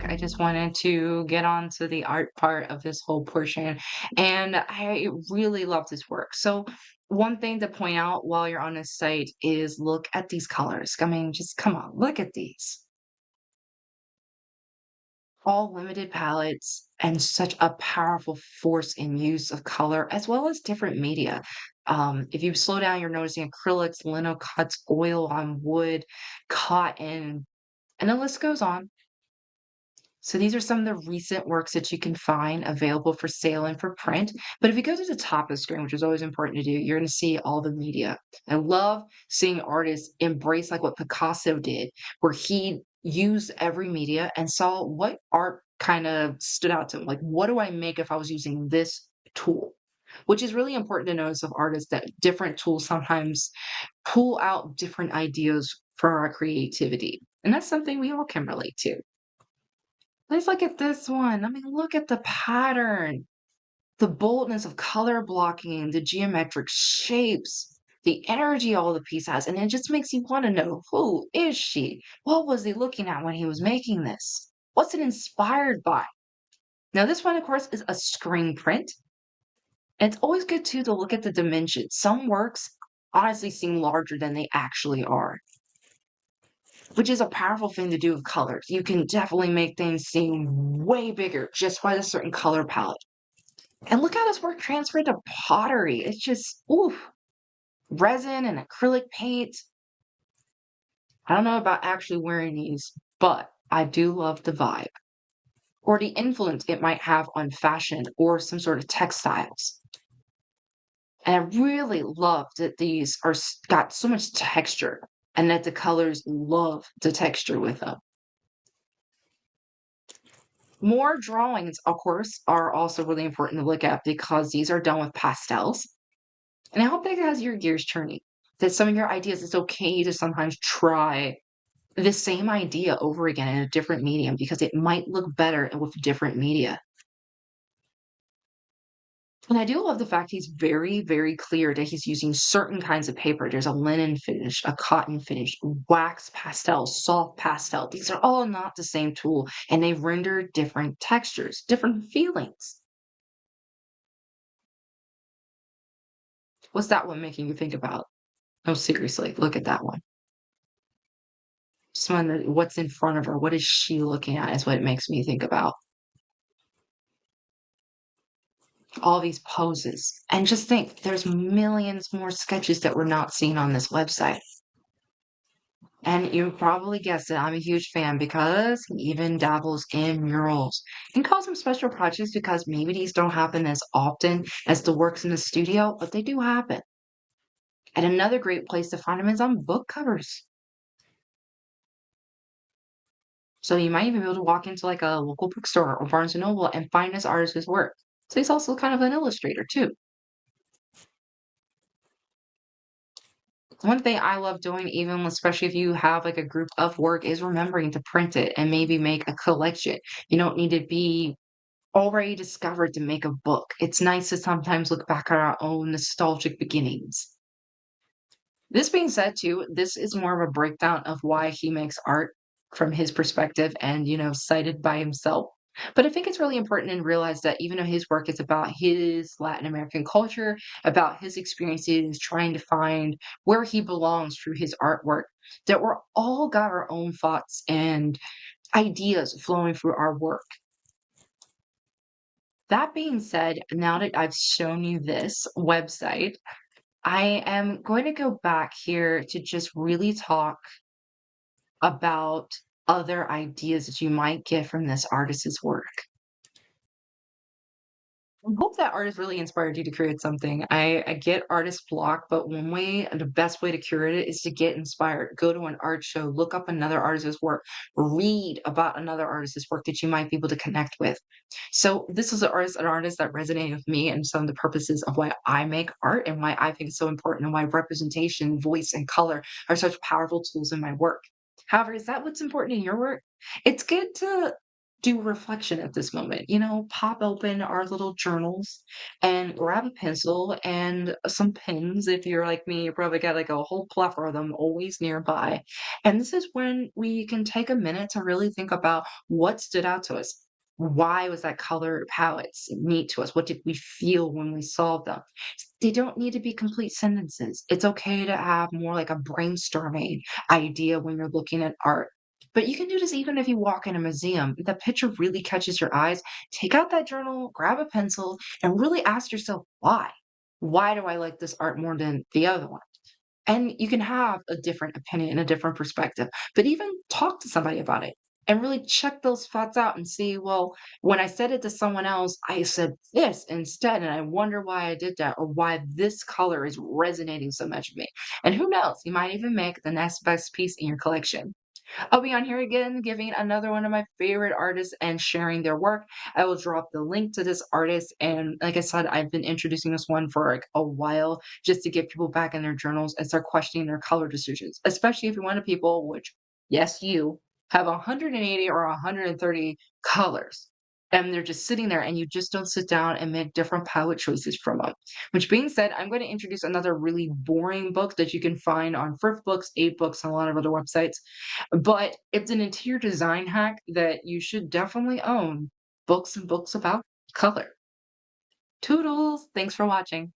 I just wanted to get on to the art part of this whole portion, and I really love this work. So, one thing to point out while you're on this site is look at these colors. I mean, just come on, look at these. All limited palettes and such a powerful force in use of color as well as different media. If you slow down, you're noticing acrylics, lino cuts, oil on wood, cotton, and the list goes on. So these are some of the recent works that you can find available for sale and for print. But if you go to the top of the screen, which is always important to do, you're going to see all the media. I love seeing artists embrace like what Picasso did, where he used every media and saw what art kind of stood out to him. Like, what do I make if I was using this tool? Which is really important to notice of artists that different tools sometimes pull out different ideas for our creativity. And that's something we all can relate to. Let's look at this one. I mean, look at the pattern, the boldness of color blocking, the geometric shapes, the energy all the piece has. And it just makes you want to know, who is she? What was he looking at when he was making this? What's it inspired by? Now, this one, of course, is a screen print. And it's always good too to look at the dimensions. Some works honestly seem larger than they actually are, which is a powerful thing to do with colors. You can definitely make things seem way bigger just by a certain color palette. And look how this work transferred to pottery. It's just, ooh, resin and acrylic paint. I don't know about actually wearing these, but I do love the vibe or the influence it might have on fashion or some sort of textiles. And I really love that these got so much texture and that the colors love the texture with them. More drawings, of course, are also really important to look at because these are done with pastels. And I hope that has your gears turning. That some of your ideas, it's okay to sometimes try the same idea over again in a different medium because it might look better with different media. And I do love the fact he's very, very clear that he's using certain kinds of paper. There's a linen finish, a cotton finish, wax pastel, soft pastel. These are all not the same tool, and they render different textures, different feelings. What's that one making you think about? Oh, seriously, look at that one. Someone that what's in front of her, what is she looking at is what it makes me think about. All these poses. And just think, there's millions more sketches that we're not seeing on this website. And you probably guessed it, I'm a huge fan because he even dabbles in murals and calls them special projects because maybe these don't happen as often as the works in the studio, but they do happen. And another great place to find them is on book covers. So you might even be able to walk into like a local bookstore or Barnes and Noble and find this artist's work. So he's also kind of an illustrator too. One thing I love doing, even especially if you have like a group of work, is remembering to print it and maybe make a collection. You don't need to be already discovered to make a book. It's nice to sometimes look back at our own nostalgic beginnings. This being said, too, this is more of a breakdown of why he makes art from his perspective and, cited by himself. But I think it's really important to realize that even though his work is about his Latin American culture, about his experiences, trying to find where he belongs through his artwork, that we're all got our own thoughts and ideas flowing through our work. That being said, now that I've shown you this website, I am going to go back here to just really talk about other ideas that you might get from this artist's work. I hope that artist really inspired you to create something. I get artist block, but one way, the best way to curate it is to get inspired. Go to an art show, look up another artist's work, read about another artist's work that you might be able to connect with. So this is an artist that resonated with me and some of the purposes of why I make art and why I think it's so important and why representation, voice, and color are such powerful tools in my work. However, is that what's important in your work? It's good to do reflection at this moment. You know, pop open our little journals and grab a pencil and some pens. If you're like me, you probably got like a whole plethora of them always nearby. And this is when we can take a minute to really think about what stood out to us. Why was that color palette neat to us? What did we feel when we saw them? They don't need to be complete sentences. It's okay to have more like a brainstorming idea when you're looking at art. But you can do this even if you walk in a museum. If the picture really catches your eyes, take out that journal, grab a pencil, and really ask yourself why. Why do I like this art more than the other one? And you can have a different opinion, a different perspective, but even talk to somebody about it and really check those thoughts out and see, well, when I said it to someone else, I said this instead. And I wonder why I did that or why this color is resonating so much with me. And who knows, you might even make the next best piece in your collection. I'll be on here again giving another one of my favorite artists and sharing their work. I will drop the link to this artist. And like I said, I've been introducing this one for like a while just to get people back in their journals and start questioning their color decisions, especially if you want to people, which, yes, you have 180 or 130 colors. And they're just sitting there, and you just don't sit down and make different palette choices from them. Which being said, I'm going to introduce another really boring book that you can find on Thrift Books, 8 Books, and a lot of other websites, but it's an interior design hack that you should definitely own. Books and books about color. Toodles! Thanks for watching.